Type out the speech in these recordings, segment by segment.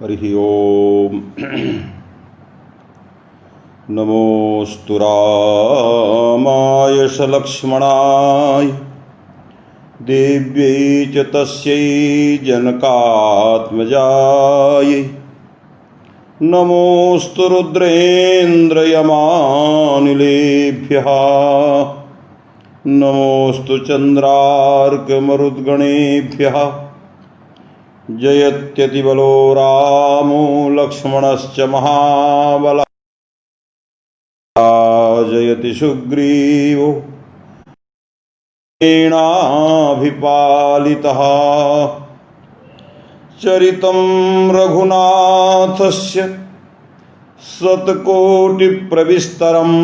हरिः ओम्। नमोऽस्तु रामाय सलक्ष्मणाय देव्यै च तस्यै जनकात्मजायै। नमोऽस्तु रुद्रेन्द्रयमानिलेभ्यः। नमोऽस्तु चन्द्रार्कमरुद्गणेभ्यः। जयत्यतिबलो रामो लक्ष्मणश्च महाबलः। जयति सुग्रीवो रामेणाभिपालितः। चरितं रघुनाथस्य शतकोटिप्रविस्तरम्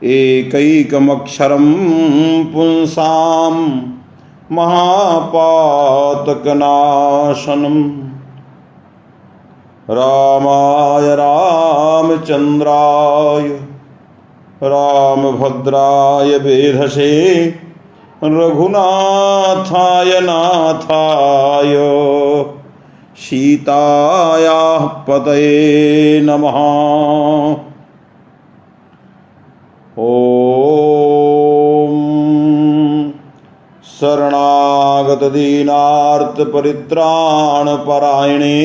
एकैकमक्षरं पुंसां महापातकनाशनम्। रामाय रामचन्द्राय रामभद्राय वेधसे रघुनाथाय नाथाय सीतायाः पतये नमः। ॐ शरणागत दीनार्त परित्राणपरायणे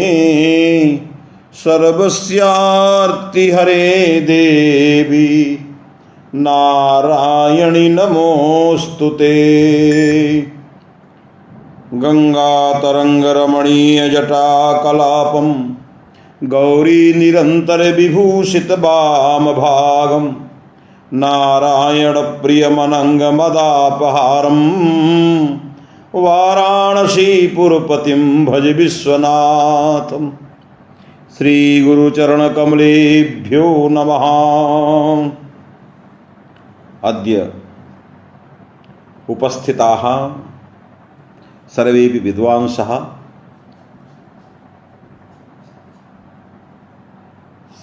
सर्वस्यार्ति हरे देवी नारायणि नमोऽस्तुते। गंगातरंगरमणीयजटाकलापं गौरी निरंतर विभूषित वामभागं नारायण प्रियमनंगमदापहारं वाराणसीपुरपतिं भज विश्वनाथं। श्री गुरुचरणकमलेभ्यो नमः। अद्य उपस्थिताः सर्वेपि विद्वांसः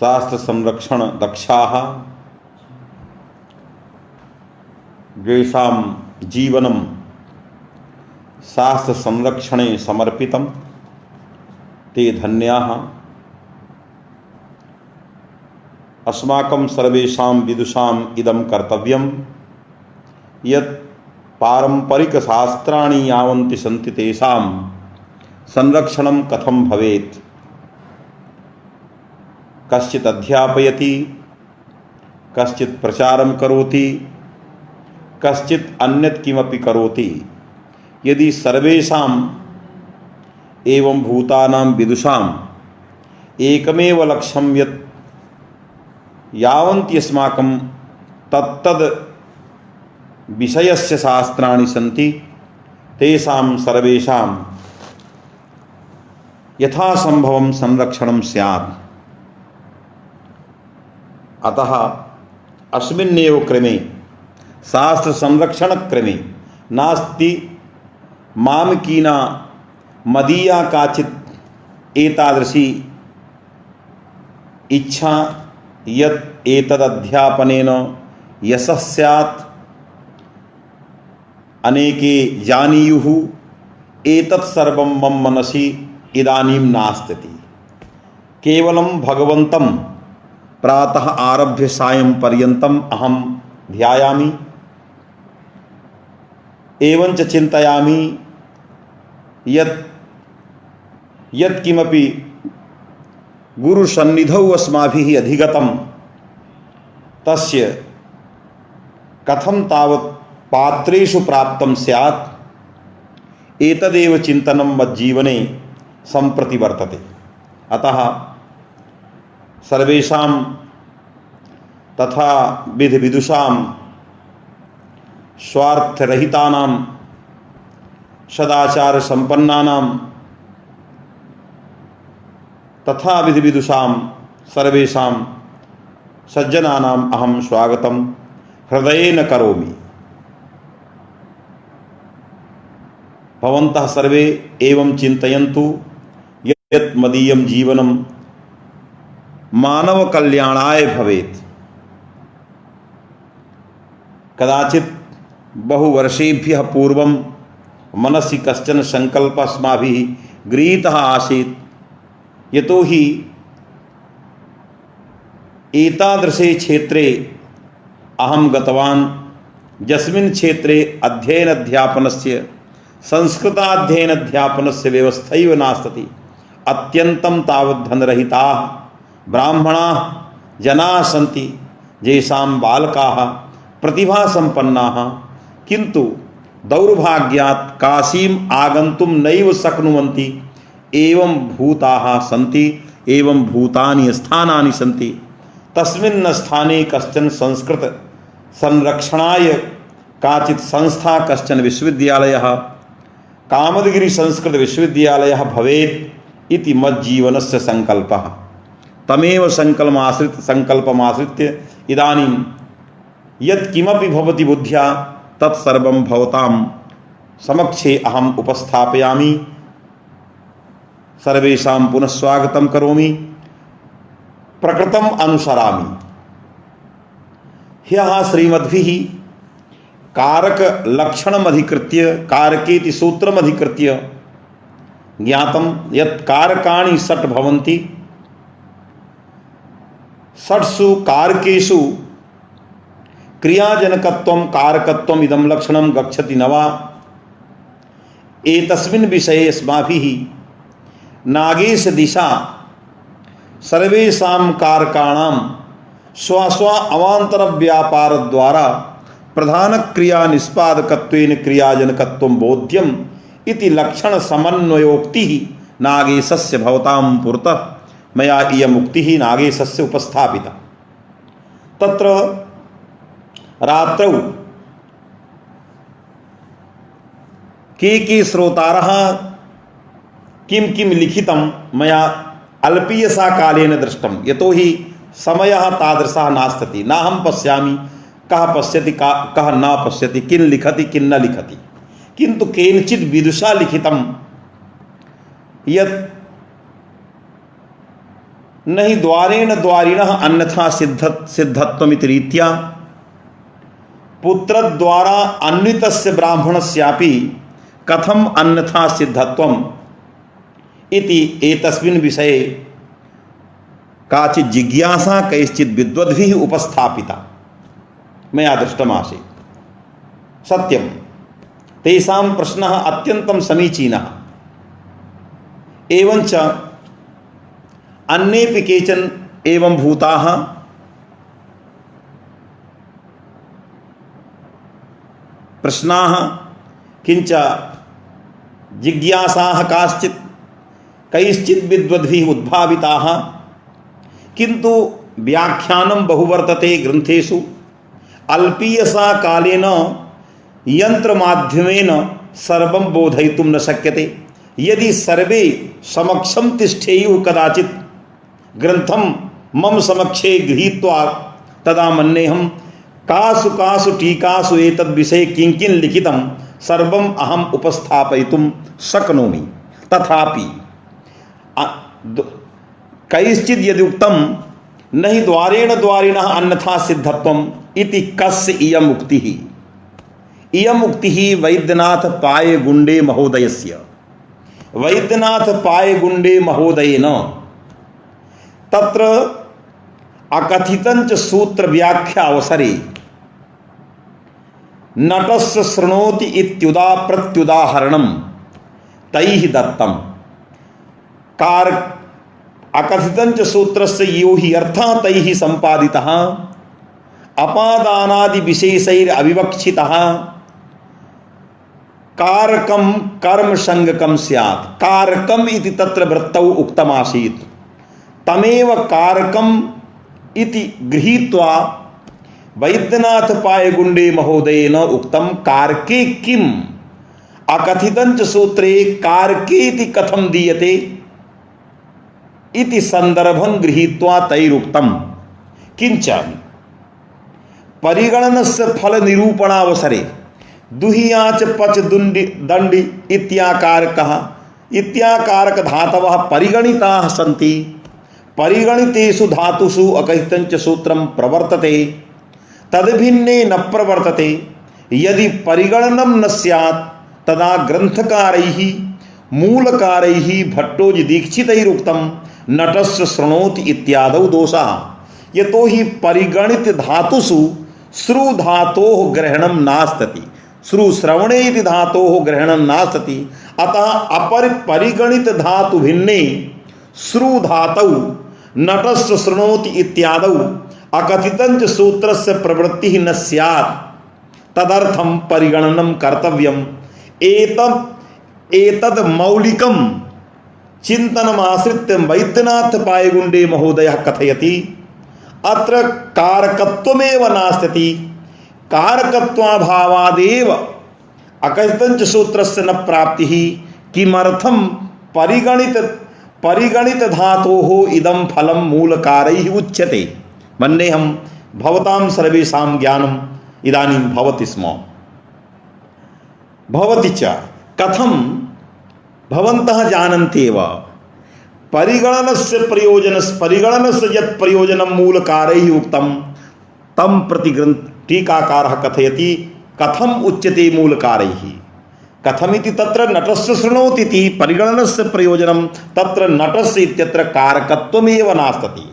शास्त्र संरक्षण दक्षाः येषां जीवनं शास्त्र संरक्षणे समर्पितं ते धन्याः। अस्माकं सर्वेषां विदुषाम् इदं कर्तव्यं यत् पारंपरिकशास्त्राणि यावन्ति सन्ति तेषां संरक्षणं कथं भवेत्। कश्चित् अध्यापयति, कश्चित् प्रचारं करोति, कश्चित् अन्यत् किमपि करोति। यदि सर्वेषाम् एवं भूतानां विदुषाम् एकमेव लक्ष्यं यत् यावन्ति अस्माकं तत्तद् विषयस्य शास्त्राणि सन्ति तेषां सर्वेषां यथासंभवं संरक्षणं स्यात्। अतः अस्मिन्नेव क्रमे शास्त्र संरक्षण क्रमे नास्ति मामकीना मदीया काचित् एतादृशी इच्छा यत् एतदध्यापनेन यशः स्यात्, अनेके जानीयुः। एतत् सर्वं मम मनसि इदानीं नास्ति। केवलं भगवन्तं प्रातः आरभ्य सायं पर्यन्तम् अहं ध्यायामि, एवञ्च चिन्तयामि यत् किमपि गुरुसन्निधौ अस्माभिः अधिगतं तस्य कथं तावत् पात्रेषु प्राप्तं स्यात्, एतदेव चिन्तनं मज्जीवने सम्प्रति वर्तते। अतः सर्वेषां तथा विधिविदुषां स्वार्थरहितानां सदाचारसम्पन्नानां तथा विधिविदुषां सर्वेषां सज्जनानाम् अहं स्वागतं हृदयेन करोमि। भवन्तः सर्वे एवं चिन्तयन्तु यत् मदीयं जीवनं मानवकल्याणाय भवेत्। कदाचित् बहुवर्षेभ्यः पूर्वं मनसि कश्चन संकल्पः अस्माभिः गृहीतः आसीत् यतो हि एतादृशे क्षेत्रे अहम गतवान् यस्मिन् क्षेत्रे अध्ययन अध्यापनस्य संस्कृताध्ययन अध्यापनस्य व्यवस्थैव नास्ति। अत्यन्तं तावत् धनरहिताः ब्राह्मणाः जनाः सन्ति, येषां बालकाः प्रतिभासम्पन्नाः, किन्तु दौर्भाग्यात् काशीम् आगन्तुं नैव शक्नुवन्ति। एवं भूताः सन्ति, एवं भूतानि स्थानानि सन्ति। तस्मिन् स्थाने कश्चन संस्कृत संरक्षणाय काचित् संस्था, कश्चन विश्वविद्यालयः, कामदगिरि संस्कृत विश्वविद्यालयः भवेत् इति मज्जीवनस्य संकल्पः। तमेव संकल्पमाश्रित्य इदानीं यत्किमपि भवति बुद्ध्या तत्सर्वं भवतां समक्षे अहम् उपस्थापयामि। सर्वेषां पुनः स्वागतं करोमि, प्रकृतम् अनुसरामि। ह्यः श्रीमद्भिः कारक लक्षणमधिकृत्य कारकेति सूत्रमधिकृत्य ज्ञातं यत् कारकाणि षट् भवन्ति। षट्सु कारकेषु क्रियाजनकत्वं कारकत्वम् इदं लक्षणं गच्छति न वा? एतस्मिन् विषये अस्माभिः नागेश दिशा सर्वेषां कारकाणां स्वस्व अवान्तर व्यापार द्वारा प्रधान क्रिया निष्पादकत्वेन क्रियाजनकत्वं बोध्यम् इति लक्षण समन्वयोक्तिः नागेशस्य भवतां पुरतः मया इयम् उक्तिः नागेशस्य उपस्थापिता। तत्र रात्रौ के श्रोतारः किं किं लिखितं मया अल्पीयसा कालेन दृष्टं। यतो हि समयः तादृशः नास्ति, नाहं पश्यामि कः पश्यति कः न पश्यति, किं लिखति किं न लिखति। किन्तु केनचित् विदुषा लिखितं यत् न हि द्वारेण द्वारिणः अन्यथा सिद्धत्वमिति रीत्या पुत्रद्वारा अन्वितस्य ब्राह्मणस्यापि कथम् अन्यथा सिद्धत्वम् इति एतस्मिन् विषये काचित् जिज्ञासा कैश्चित् विद्वद्भिः उपस्थापिता मया दृष्टमासीत्। सत्यं तेषां प्रश्नः अत्यन्तं समीचीनः। एवञ्च अन्येपि केचन एवं भूताः प्रश्नाः किञ्च जिज्ञासाः काश्चित् कैश्चित् विद्वद्भिः उद्भाविताः, किन्तु व्याख्यानं बहु वर्तते ग्रन्थेषु। अल्पीयसा कालेन यन्त्रमाध्यमेन सर्वं बोधयितुं न शक्यते। यदि सर्वे समक्षं तिष्ठेयुः कदाचित् ग्रन्थं मम समक्षे गृहीत्वा तदा मन्येऽहं कासु कासु टीकासु एतद्विषये किं किं लिखितं सर्वम् अहम् उपस्थापयितुं शक्नोमि। तथापि कैश्चित् यदि उक्तं न हि द्वारेण द्वारिणः अन्यथा सिद्धत्वम् इति कस्य इयम् उक्तिः? इयम् उक्तिः वैद्यनाथ पायगुण्डे महोदयस्य। वैद्यनाथ पायगुण्डे महोदयेन तत्र अकथितञ्च सूत्र व्याख्या अवसरे नटस्य शृणोति इत्युदा प्रत्युदाहरणं तैः दत्तम्। अकथितञ्च सूत्रस्य यो हि अर्थः तैः सम्पादितः अपादानादि विशेषैरविवक्षितः कारकं कर्म संगकं स्यात्। कारकम् इति तत्र वृत्तौ उक्तमासीत्। तमेव कारकम् इति गृहीत्वा वैद्यनाथ पायगुण्डे महोदयेन उक्तं कारके किम् अकथितञ्च सूत्रे कारके इति कथं दीयते इति संदर्भं गृहीत्वा तैरुक्तं। किंच परिगणनस्य फल निरूपणावसरे दुहियाच पच दंडी इत्याकारकः इत्याकारक धातवः परिगणिताः सन्ति। परिगणितेषु धातुषु अकथितञ्च सूत्रं प्रवर्तते, तद्भिन्ने न प्रवर्तते। यदि परिगणनं न स्यात् तदा ग्रंथकारैः मूलकारैः भट्टोजी दीक्षितैरुक्तं नटस्य शृणोति इत्यादौ दोषः। यतो हि परिगणित धातुषु श्रु धातोः ग्रहणं नास्ति, श्रु श्रवणे इति धातोः ग्रहणं नास्ति। अतः परिगणित धातु भिन्ने श्रु धातौ नटस्य शृणोति इत्यादौ अकथितञ्च सूत्रस्य प्रवृत्तिः न स्यात्, तदर्थं परिगणनं कर्तव्यम्। एतद् मौलिकं चिन्तनमाश्रित्य वैद्यनाथ पायगुण्डे महोदयः कथयति, अत्र कारकत्वमेव नास्ति, कारकत्वाभावादेव अकथितञ्च सूत्रस्य न प्राप्तिः। किमर्थं परिगणित धातोः इदं फलं मूलकारैः उच्यते। मन्येऽहं भवतां सर्वेषां ज्ञानम् इदानीं भवति स्म। भवति च कथं भवन्तः जानन्ति एव, परिगणनस्य यत् प्रयोजनं मूलकारैः उक्तं तं प्रति टीकाकारः कथयति कथम् उच्यते मूलकारैः। कथमिति तत्र नटस्य शृणोति इति परिगणनस्य प्रयोजनं, तत्र नटस्य इत्यत्र कारकत्वमेव नास्ति।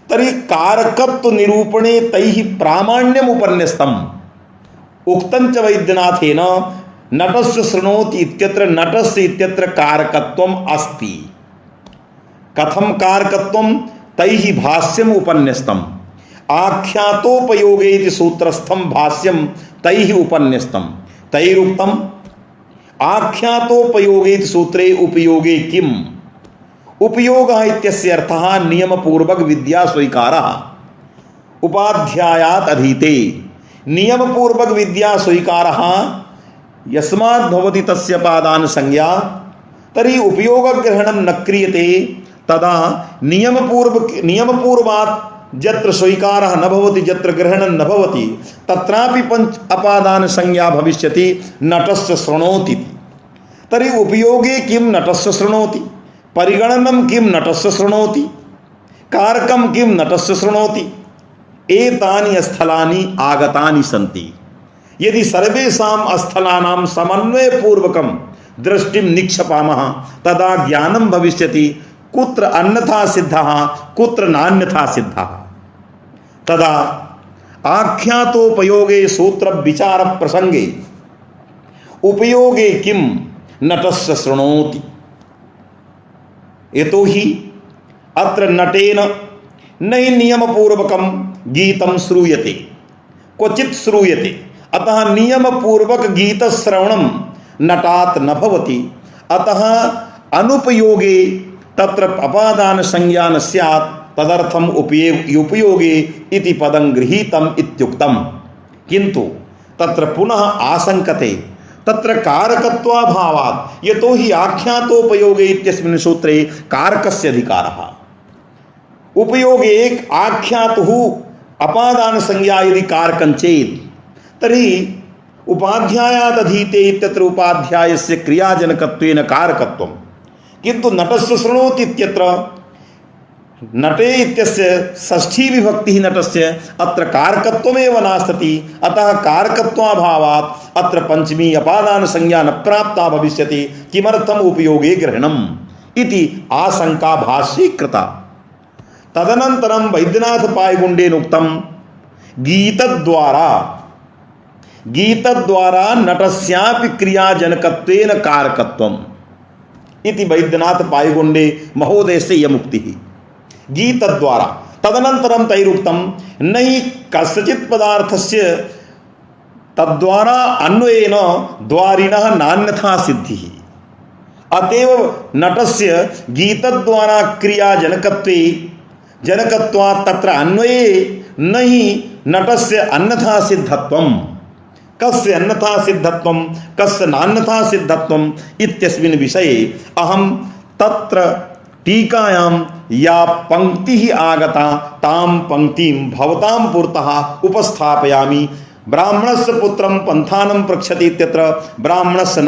तर्हि कारकत्व निरूपणे तैः प्रामाण्यम् उपन्यस्तम्। उक्तं च वैद्यनाथेन नटस्य शृणोति इत्यत्र नटस्य इत्यत्र कारकत्वम् अस्ति। कथं कारकत्वं? तैः भाष्यम् उपन्यस्तम्। आख्यातोपयोगे इति सूत्रस्थं भाष्यं तैः उपन्यस्तम्। तैरुक्तम् आख्यातोपयोगे इति सूत्रे उपयोगे किम्? उपयोगः इत्यस्य अर्थः नियमपूर्वक विद्या स्वीकारः। उपाध्यायात् अधीते नियमपूर्वक विद्या स्वीकारः यस्मात् भवति तस्य पादान संज्ञा, तर्हि उपयोगग्रहणं न क्रियते। तदा नियमपूर्वात् यत्र स्वीकारः न भवति, यत्र ग्रहणं न भवति, तत्रापि पंच अपादान संज्ञा भविष्यति नटस्य शृणोति। तर्हि उपयोगे किं नटस्य शृणोति, परिगणनं किं नटस्य शृणोति, कारकं किं नटस्य शृणोति, एतानि स्थलानि आगतानि सन्ति। यदि सर्वेषां स्थलानां समन्वयपूर्वकं दृष्टिं निक्षेपामः तदा ज्ञानं भविष्यति कुत्र अन्यथा सिद्धः कुत्र नान्यथा सिद्धः। तदा आख्यातोपयोगे सूत्र विचार प्रसंगे उपयोगे किं नटस्य शृणोति। यतो हि अत्र नटेन नहि नियमपूर्वकं गीतं श्रूयते, क्वचित् श्रूयते। अतः नियमपूर्वक गीतश्रवणं नटात् न भवति। अतः अनुपयोगे तत्र अपादान संज्ञा न स्यात्, तदर्थम उपयोगे इति पदं गृहीतम् इत्युक्तम्। किन्तु तत्र पुनः आशंकते तत्र कारकत्वाभावात्, यतो हि आख्यातोपयोगे इत्यस्मिन् सूत्रे कारकस्य अधिकारः। उपयोगे आख्यातुः अपादान संज्ञा यदि कारकं चेत् तर्हि उपाध्यायात् अधीते इत्यत्र उपाध्यायस्य क्रियाजनकत्वेन कारकत्वं। किन्तु नटस्य शृणोति इत्यत्र नटे इत्यस्य षष्ठी विभक्तिः नटस्य, अत्र कारकत्वमेव नास्ति। अतः कारकत्वाभावात् अत्र पंचमी अपादान संज्ञा न प्राप्ता भविष्यति। किमर्थम् उपयोगे ग्रहणम् इति आशंका भाष्ये कृता। तदनन्तरं वैद्यनाथ पायगुण्डेन उक्तं गीतद्वारा नटस्यापि क्रियाजनकत्वेन कारकत्वम् इति वैद्यनाथ पायगुण्डे महोदयस्य इयमुक्तिः। गीतद्वारा तदनन्तरं तैरुक्तं नहि कस्यचित् पदार्थस्य तद्वारा अन्वयेन द्वारिणः नान्यथा सिद्धिः। अतएव नटस्य गीतद्वारा क्रियाजनकत्वे जनकत्वात् तत्र अन्वये नहि नटस्य अन्यथा सिद्धत्वम्। कस्य अन्यथा सिद्धत्वं कस्य नान्यथा सिद्धत्वम् इत्यस्मिन् विषये अहं तत्र टीकायां या पंक्तिः आगता तां पंक्तिं भवतां पुरतः उपस्थापयामि। ब्राह्मणस्य पुत्रं पंथानं पृच्छति इत्यत्र ब्राह्मणस्य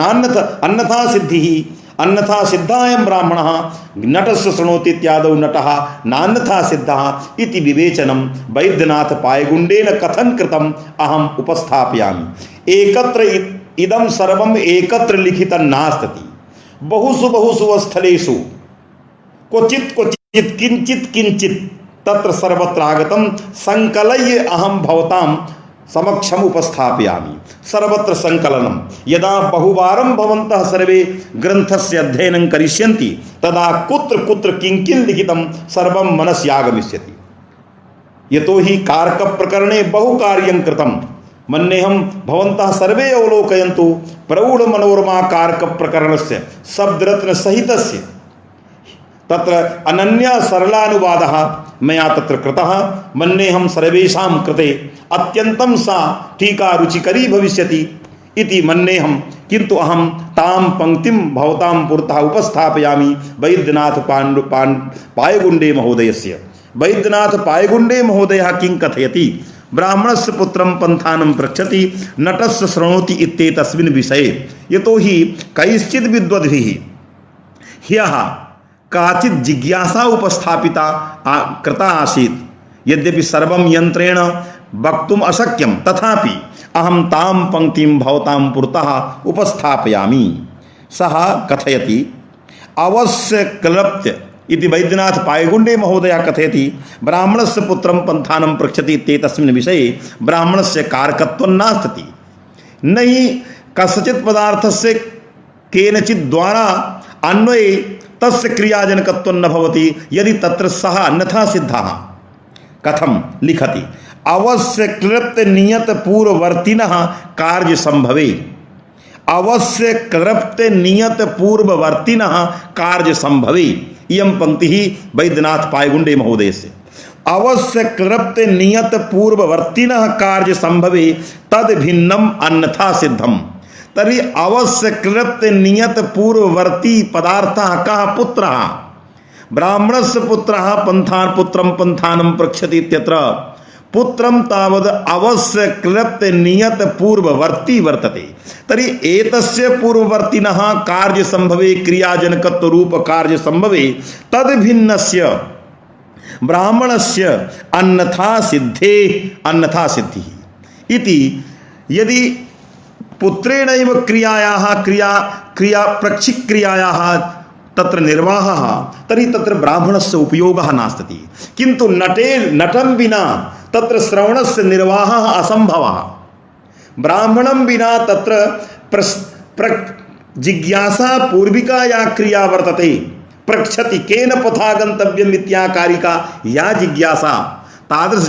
अन्यथा सिद्धिः, अन्यथा सिद्धायं ब्राह्मणः नटस्य शृणोति इत्यादौ नटः नान्यथा सिद्धः इति विवेचनं वैद्यनाथ पायगुण्डेन कथं कृतम् अहम् उपस्थापयामि। एकत्र इदं सर्वम् एकत्र लिखितं नास्ति, बहुषु स्थलेषु क्वचित् किंचित किंचित तत्र सर्वत्र आगतम संकलय्य अहम भवताम समक्षम उपस्थापयामि। सर्वत्र संकलनम यदा बहुवारं भवन्तः सर्वे ग्रंथस्य अध्ययनं करिष्यन्ति तदा कुत्र कुत्र किं किं लिखितं सर्वं मनसि आगमिष्यति। यतोहि कारक प्रकरणे बहु कार्यं कृतं। मन्येहं भवन्तः सर्वे अवलोकयन्तु प्रौढ मनोरमा कारक प्रकरणस्य शब्दरत्न सहितस्य तत्र अनन्या सरलानुवादः मया तत्र कृतः। मन्येहं सर्वेषां कृते अत्यन्तं सा टीका रुचिकरी भविष्यति इति मन्येहं, किन्तु अहं तां पंक्तिं भवतां पुरतः उपस्थापयामि। वैद्यनाथ पायगुण्डे महोदयस्य। वैद्यनाथ पायगुण्डे महोदयः किं कथयति? ब्राह्मणस्य पुत्रं पन्थानं पृच्छति नटस्य शृणोति इत्येतस्मिन् विषये। यतोहि कैश्चित् विद्वद्भिः ह्यः काचित् जिज्ञासा उपस्थापिता कृता आसीत्। यद्यपि सर्वं यन्त्रेण वक्तुम् अशक्यं तथापि अहं तां पंक्तिं भवतां पुरतः उपस्थापयामि। सः कथयति अवश्य क्लृप्त इति वैद्यनाथ पायगुण्डे महोदयः कथयति ब्राह्मणस्य पुत्रं पन्थानं पृच्छति इत्येतस्मिन् विषये ब्राह्मणस्य कारकत्वं नास्ति। न हि कस्यचित् पदार्थस्य केनचित् द्वारा अन्वये तस्य क्रियाजनकत्वं न भवति यदि तत्र सः अन्यथा सिद्धः। कथं लिखति? अवश्य क्लृप्त नियत पूर्ववर्तिनः कार्य संभवे। अवश्य क्लृप्त नियत पूर्ववर्तिनः कार्य संभवे। इयं पंक्तिः वैद्यनाथ पायगुण्डे महोदयस्य। अवश्य क्लृप्त नियत पूर्ववर्तिनः कार्य संभवे तद भिन्नम अन्यथा सिद्धम। तर्हि अवश्य क्लृप्त नियत पूर्ववर्ती पदार्थः कः? पुत्रः। ब्राह्मणस्य पुत्रः पुत्रं पन्थानं पृच्छति इत्यत्र पुत्रं तावद् अवश्य क्लृप्त नियत पूर्ववर्ती वर्तते। तर्हि एतस्य पूर्ववर्तिनः कार्य संभवे क्रियाजनकत्व रूप कार्य संभवे तद भिन्नस्य ब्राह्मणस्य अन्यथा सिद्धे अन्यथा सिद्धिः इति। यदि पुत्रेणैव क्रिया प्रक्षिक्रियायाः तत्र निर्वाहः तर्हि तत्र ब्राह्मणस्य उपयोगः नास्ति। किन्तु नटं विना तत्र श्रवणस्य निर्वाहः असंभवः। ब्राह्मणं विना तत्र जिज्ञासा पूर्विका या क्रिया वर्तते पृच्छति केन पथा गन्तव्यम् इत्याकारिका या जिज्ञासा तादृश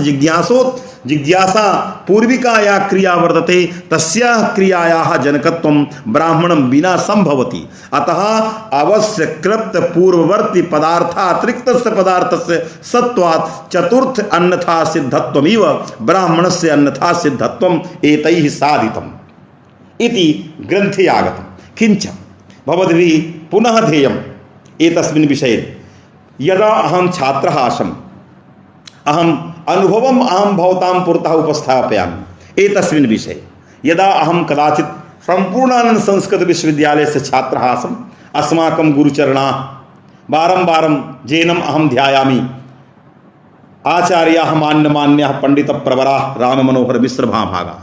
जिज्ञासा पूर्विका या क्रिया वर्तते तस्याः क्रियायाः जनकत्वं ब्राह्मणं विना संभवति। अतः अवश्य क्लृप्त पूर्ववर्ती पदार्थातिरिक्तस्य पदार्थस्य सत्वात् चतुर्थ अन्यथा सिद्धत्वमिव ब्राह्मणस्य अन्यथा सिद्धत्वम् एतैः साधितम् इति ग्रन्थे आगतम्। किञ्च भवद्भिः पुनः ध्येयम् एतस्मिन् विषये। यदा अहं छात्रः आसम् अहम् अनुभवम् अहं भवतां पुरतः उपस्थापयामि एतस्मिन् विषये। यदा अहं कदाचित् सम्पूर्णानन्द संस्कृत विश्वविद्यालयस्य छात्रः आसम् अस्माकं गुरुचरणाः वारं वारं जैनम् अहं ध्यायामि। आचार्याः मान्यमान्याः पण्डितप्रवराः राममनोहर मिश्र महाभागाः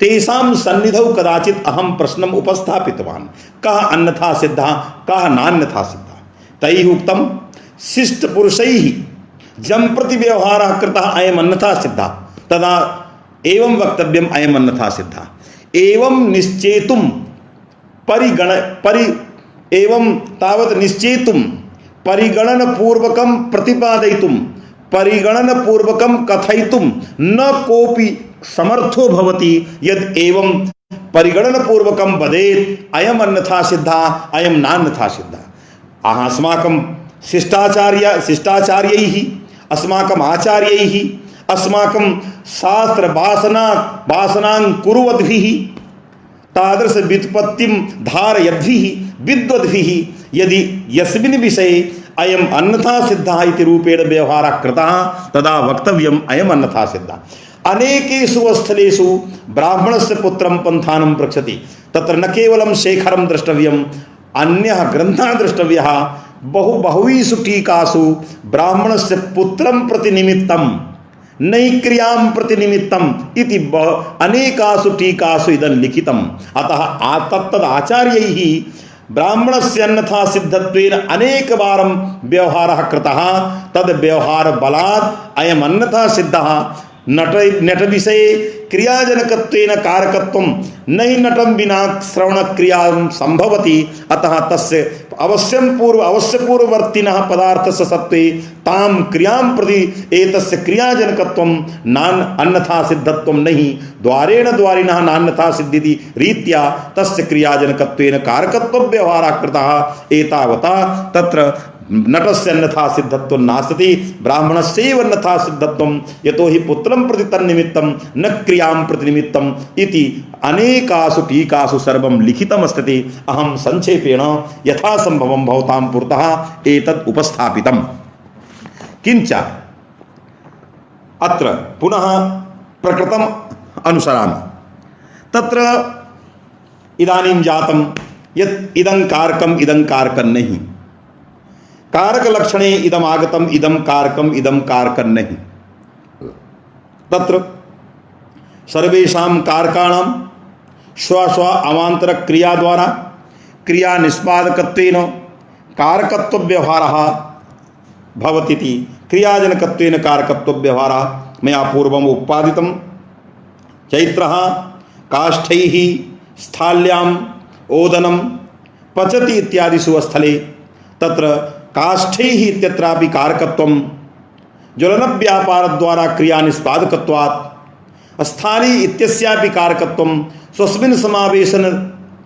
तेषां सन्निधौ कदाचित् अहं प्रश्नम् उपस्थापितवान् कः अन्यथा सिद्धः कः नान्यथा सिद्धः। तैः उक्तं शिष्टपुरुषैः जं प्रति व्यवहारः कृतः अयम् अन्यथा सिद्धः तदा एवं वक्तव्यम् अयम् अन्यथा सिद्धः। एवं निश्चेतुं एवं तावत् निश्चेतुं परिगणनपूर्वकं प्रतिपादयितुं परिगणनपूर्वकं कथयितुं न कोऽपि समर्थो भवति यद् एवं परिगणनपूर्वकं वदेत् अयम् अन्यथा सिद्धः अयं नान्यथा सिद्धः। अस्माकं शिष्टाचार्यैः अस्माकम् आचार्यैः अस्माकं शास्त्र भाषणां कुर्वद्भिः तादृश व्युत्पत्तिं धारयद्भिः विद्वद्भिः यदि यस्मिन् विषये अयम् अन्यथा सिद्धः इति रूपेण व्यवहारः कृतः तदा वक्तव्यम् अयम् अन्यथा सिद्धः। अनेकेषु स्थलेषु ब्राह्मणस्य पुत्रं पन्थानं पृच्छति तत्र न केवलं शेखरं द्रष्टव्यम् अन्यः ग्रन्थः द्रष्टव्यः। बहुविषु टीकासु ब्राह्मणस्य पुत्रं प्रतिनिमित्तं नैक्रियां प्रतिनिमित्तम् इति अनेकासु टीकासु इदं लिखितम्। अतः तत्तद् आचार्यैः ब्राह्मणस्य अन्यथा सिद्धत्वेन अनेकवारं व्यवहारः कृतः तद् व्यवहार बलात् अयम् अन्यथा सिद्धः नट विषये क्रियाजनकत्वेन कारकत्वं न हि नटं विना श्रवणक्रियां संभवति अतः तस्य अवश्यपूर्ववर्तिनः पदार्थस्य सत्त्वे तां क्रियां प्रति एतस्य क्रियाजनकत्वं अन्यथा सिद्धत्वं न हि द्वारिणः नान्यथा सिद्धिति रीत्या तस्य क्रियाजनकत्वेन कारकत्वं व्यवहारः कृतः एतावता तत्र नटस्य अन्यथा सिद्धत्वं नास्ति ब्राह्मणस्यैव अन्यथा सिद्धत्वं यतो हि पुत्रं प्रति तन्निमित्तं न क्रियां प्रति निमित्तम् इति अनेकासु टीकासु सर्वं लिखितमस्ति। अहं संक्षेपेण यथासंभवं भवतां पुरतः एतत् उपस्थापितम्। किञ्च अत्र पुनः प्रकृतम् अनुसरामि। तत्र इदानीं जातं यत् इदं कारकं नहीं, कारक लक्षणे इदम आगतम इदम कारकम नहीं। तत्र सर्वेषां कारकाणां स्व अवान्तर क्रिया द्वारा क्रिया निष्पादकत्वेन कारकत्व व्यवहारः भवतीति क्रियाजनकत्वेन कारकत्व व्यवहारः मया पूर्वम् उत्पादितं। चैत्रः काष्ठैः स्थाल्याम् ओदनं पचति इत्यादिषु स्थले तत्र काष्ठैः इत्यत्रापि कारकत्वं ज्वलनव्यापारद्वारा क्रिया निष्पादकत्वात् स्थाली इत्यस्यापि कारकत्वं स्वस्मिन् समावेशन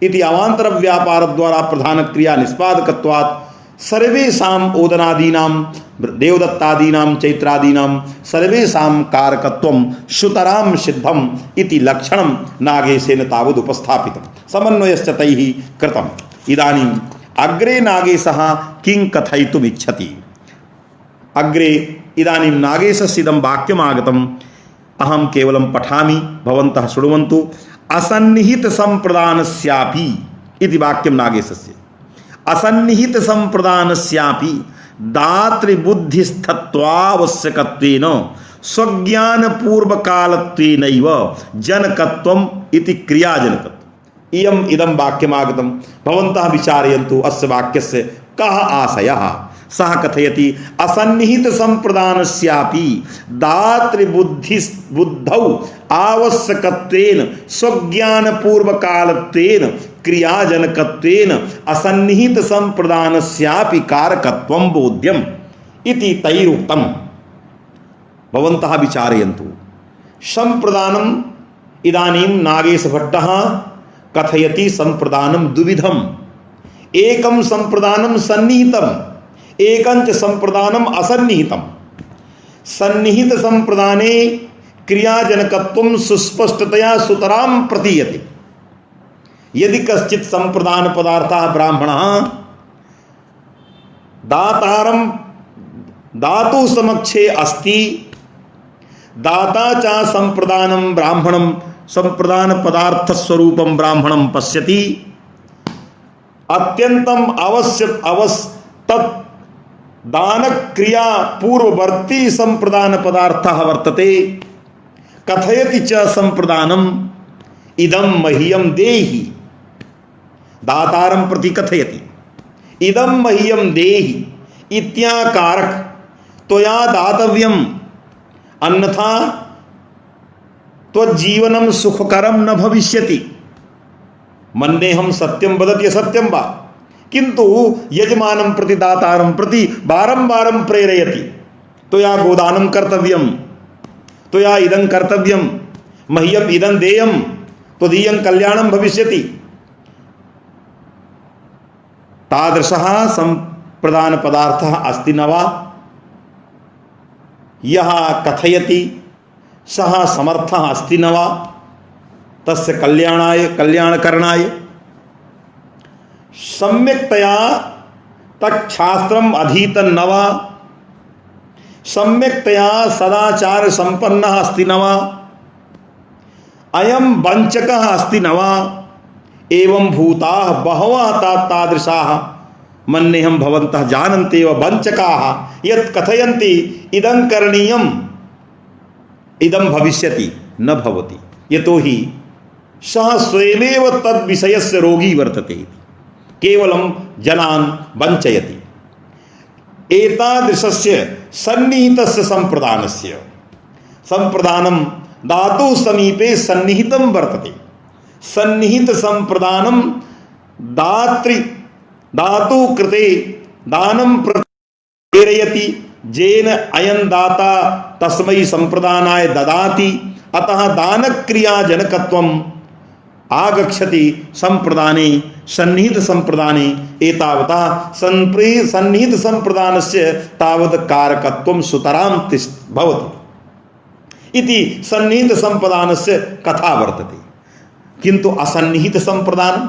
इति अवान्तरव्यापारद्वारा प्रधानक्रिया निष्पादकत्वात् सर्वेषाम् ओदनादीनां देवदत्तादीनां चैत्रादीनां सर्वेषां कारकत्वं सुतरां सिद्धम् इति लक्षणं नागेशेन तावद् उपस्थापितं। समन्वयश्च तैः कृतम्। इदानीम् अग्रे नागेशः किं कथयितुम् इच्छति। अग्रे इदानीं नागेशस्य इदं वाक्यम् आगतम्। अहं केवलं पठामि, भवन्तः शृण्वन्तु। असन्निहित संप्रदानस्यापि इति वाक्यं नागेशस्य। असन्निहित संप्रदानस्यापि दातृबुद्धिस्थत्वावश्यकत्वेन स्वज्ञानपूर्वकालत्वेनैव जनकत्वम् इति क्रियाजनकत्वम्। इदं वाक्यमागतं। भवन्तः विचारयन्तु अस्य वाक्यस्य कः आशयः। सः कथयति असन्निहित संप्रदानस्यापि दातृबुद्धौ आवश्यकत्वेन स्वज्ञानपूर्वकालत्वेन क्रियाजनकत्वेन असन्निहित संप्रदानस्यापि कारकत्वं बोध्यम् इति तैरुक्तम्। भवन्तः विचारयन्तु। संप्रदानम् इदानीं नागेशभट्टः कथयति संप्रदानं द्विविधम्। एकं संप्रदानं सन्निहितम्, एकञ्च संप्रदानम् असन्निहितम्। सन्निहित संप्रदाने क्रियाजनकत्वं सुस्पष्टतया सुतरां प्रतीयते। यदि कश्चित् संप्रदान पदार्थः ब्राह्मणः दातारं दातु समक्षे अस्ति, दाता च संप्रदानं ब्राह्मणं संप्रदान पदार्थ स्वरूपं ब्राह्मणं पश्यति, अत्यंतम तत् दान क्रिया पूर्ववर्ती संप्रदान पदार्थः वर्तते। कथयति च संप्रदानम् इदं मह्यं देहि, दातारं प्रति कथयति इदं मह्यं देहि इत्याकारक त्वया दातव्यम्, अन्यथा त्वज्जीवनं सुखकरं न भविष्यति। मन्येऽहं सत्यं वदति असत्यं वा, किन्तु यजमानं प्रति दातारं प्रति बारंबारं प्रेरयति, त्वया गोदानं कर्तव्यं, त्वया इदं कर्तव्यं, मह्यम् इदं देयं, त्वदीयं कल्याणं भविष्यति। तादृशः संप्रदान पदार्थः अस्ति न वा? यः कथयति सः समर्थः अस्ति न वा तस्य कल्याणकरणाय? सम्यक्तया तच्छास्त्रम् अधीतं न वा? सम्यक्तया सदाचार संपन्नः अस्ति न वा? अयं वञ्चकः अस्ति न वा? एवं भूताः बहवः तादृशाः मन्येऽहं भवन्तः जानन्त्येव वञ्चकाः यत् कथयन्ति इदं करणीयम् इदं भविष्यति न भवति, यतोहि सः स्वयमेव तद्विषयस्य रोगी वर्तते। केवलं जनान् वञ्चयति। एतादृशस्य सन्निहितस्य संप्रदानस्य संप्रदानं धातुः समीपे सन्निहितं वर्तते। सन्निहित संप्रदानं धातुः कृते दानं प्रेरयति, जेन अयं दाता तस्मै संप्रदानाय ददाति। अतः दानक्रिया जनकत्वम् आगच्छति संप्रदाने सन्निहित संप्रदाने। एतावता सन्निहित संप्रदानस्य तावत् कारकत्वं सुतरां भवति इति सन्निहित संप्रदानस्य कथा वर्तते। किन्तु असन्निहित संप्रदानम्,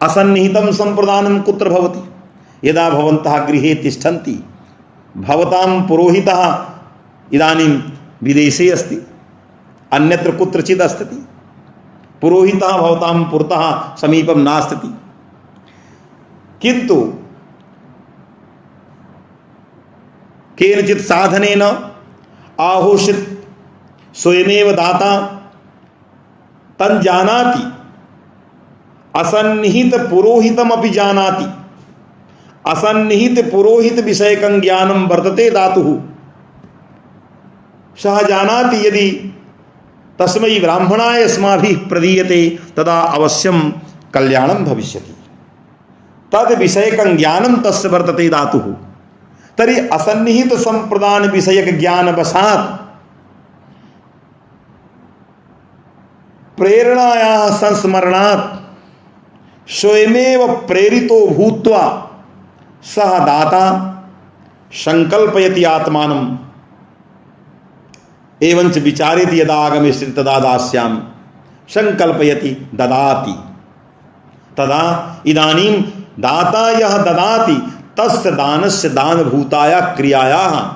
असन्निहितं संप्रदानं कुत्र भवति? यदा भवन्तः गृहे तिष्ठन्ति, भवतां पुरोहितः इदानीं विदेशे अस्ति, अन्यत्र कुत्रचित् अस्ति, पुरोहितः भवतां पुरतः समीपं नास्ति, किन्तु केनचित् साधनेन आहोषित स्वयमेव दाता तं जानाति, असन्निहित पुरोहितमपि जानाति। असन्निहित पुरोहित विषयकं ज्ञानं वर्तते दातुः। सः जानाति यदि तस्मै ब्राह्मणाय अस्माभिः प्रदीयते तदा अवश्यं कल्याणं भविष्यति। तद् विषयकं ज्ञानं तस्य वर्तते दातुः। तर्हि असन्निहित संप्रदान विषयक ज्ञानवशात् प्रेरणायाः संस्मरणात् स्वयमेव प्रेरितो भूत्वा सः दाता संकल्पयति आत्मानम् एवंच विचारयति, यदा आगमिष्यति तदा दास्यामि, संकल्पयति ददाति। तदा इदानीं दाता यः ददाति तस्य दानस्य दानभूताया क्रियायाः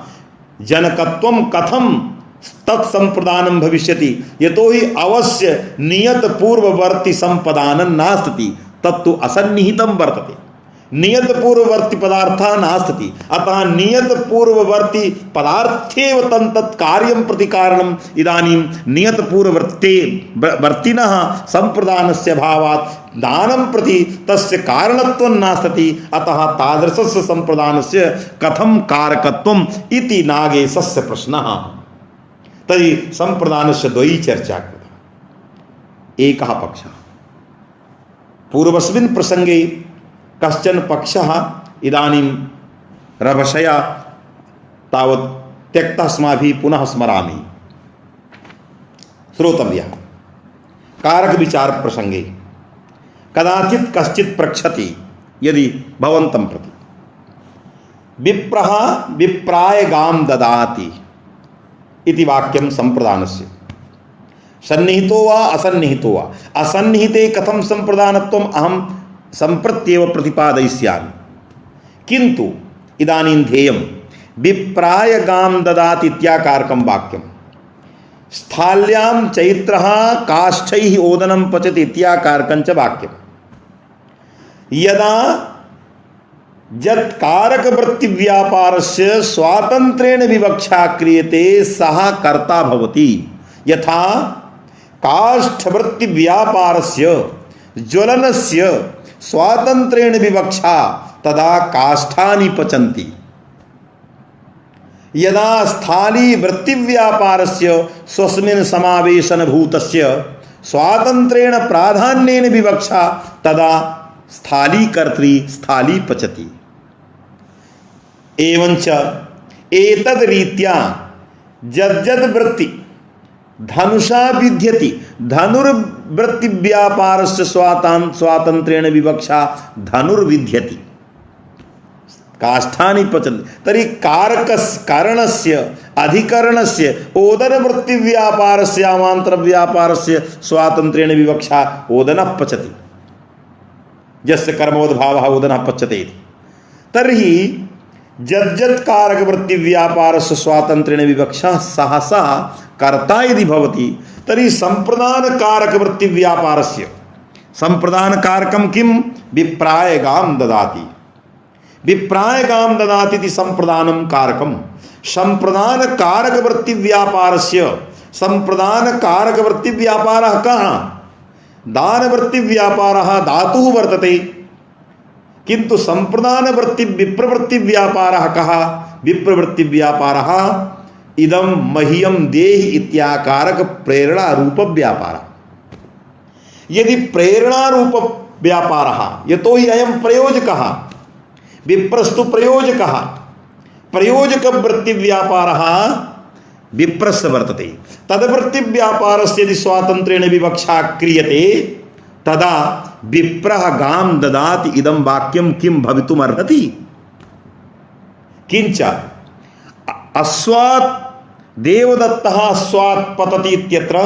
जनकत्वं कथं तत्संप्रदानं भविष्यति? यतोहि अवश्य नियत पूर्ववर्ती संप्रदानं नास्ति, तत्तु असन्निहितं वर्तते। नियत पूर्ववर्ती पदार्थः नास्ति, अतः नियत पूर्ववर्ती पदार्थेव तत् कार्यं प्रति कारणम्। इदानीं नियत पूर्ववर्ते वर्तिनः संप्रदानस्य भावात् दानं प्रति तस्य कारणत्वं नास्ति, अतः तादृशस्य संप्रदानस्य कथं कारकत्वम् इति नागेशस्य प्रश्नः। तर्हि संप्रदानस्य द्वयी चर्चा कृता। एकः पक्षः, पूर्वस्मिन् प्रसंगे कश्चन पक्षः इदानीं रभसया तावत् त्यक्तः अस्माभिः पुनः स्मरामि, श्रोतव्यः। कारक विचार प्रसंगे कदाचित् कश्चित् पृच्छति यदि भवन्तं प्रति, विप्रः विप्राय गां ददाति इति वाक्यं संप्रदानस्य। सन्निहितो वा असन्निहितो वा, असन्निहिते कथं संप्रदानत्वम् अहं संप्रत्येव प्रतिपादयिष्यामि। किन्तु इदानीं ध्येयं विप्राय गां ददाति इत्याकारकं वाक्यं। स्थाल्यां चैत्रः काष्ठैः ओदनं पचति इत्याकारकं च वाक्यं। यदा यत्कारकवृत्तिव्यापारस्य स्वातन्त्र्येण विवक्षा क्रियते सः कर्ता भवति। यथा काष्ठवृत्तिव्यापारस्य ज्वलनस्य स्वातन्त्र्येण विवक्षा तदा काष्ठानि पचन्ति। यदा स्थाली वृत्तिव्यापारस्य स्वस्मिन् समावेशनभूतस्य स्वातन्त्र्येण प्राधान्येन विवक्षा तदा स्थाली कर्त्री स्थाली पचति। एवंच एतद् रीत्या यद्यद् वृत्ति धनुषा विद्यति, धनुर्वृत्तिव्यापारस्य स्वातन्त्र्येण विवक्षा धनुर्विद्यति, काष्ठानि पचन्ति। तर्हि कारणस्य अधिकरणस्य ओदनवृत्तिव्यापारस्य अवान्तरव्यापारस्य स्वातन्त्र्येण विवक्षा ओदनः पचति, यस्य कर्मोद्भावः ओदनः पच्यते इति। तर्हि यद्यत्कारकवृत्तिव्यापारस्य स्वातन्त्र्येण विवक्षा सहसा कर्ता यदि भवति, तर्हि संप्रदानकारकवृत्तिव्यापारस्य संप्रदानकारकं किं? विप्राय गां ददाति। विप्राय गां ददाति इति संप्रदानं कारकं। संप्रदानकारकवृत्तिव्यापारस्य संप्रदानकारकवृत्तिव्यापारः कः? दानवृत्तिव्यापारः धातुः वर्तते। किंतु संप्रदान वृत्ति विप्रवृत्ति व्यापारः कहा विप्रवृत्ति व्यापारः इदं मह्यम देहि इत्याकारक प्रेरणा रूप व्यापार। यदि प्रेरणा रूप व्यापारः यतो हि अयं प्रयोजकः विप्रस्तु प्रयोजकः प्रयोजक वृत्ति व्यापारः विप्रस्य वर्तते तद्वृत्ति व्यापारस्य यदि स्वातंत्र्येण विवक्षा क्रियते तदा विप्रः गां ददाति इदं वाक्यं किं भवितुमर्हति। किंच अस्वात् देवदत्तः अस्वात् पतति इत्यत्र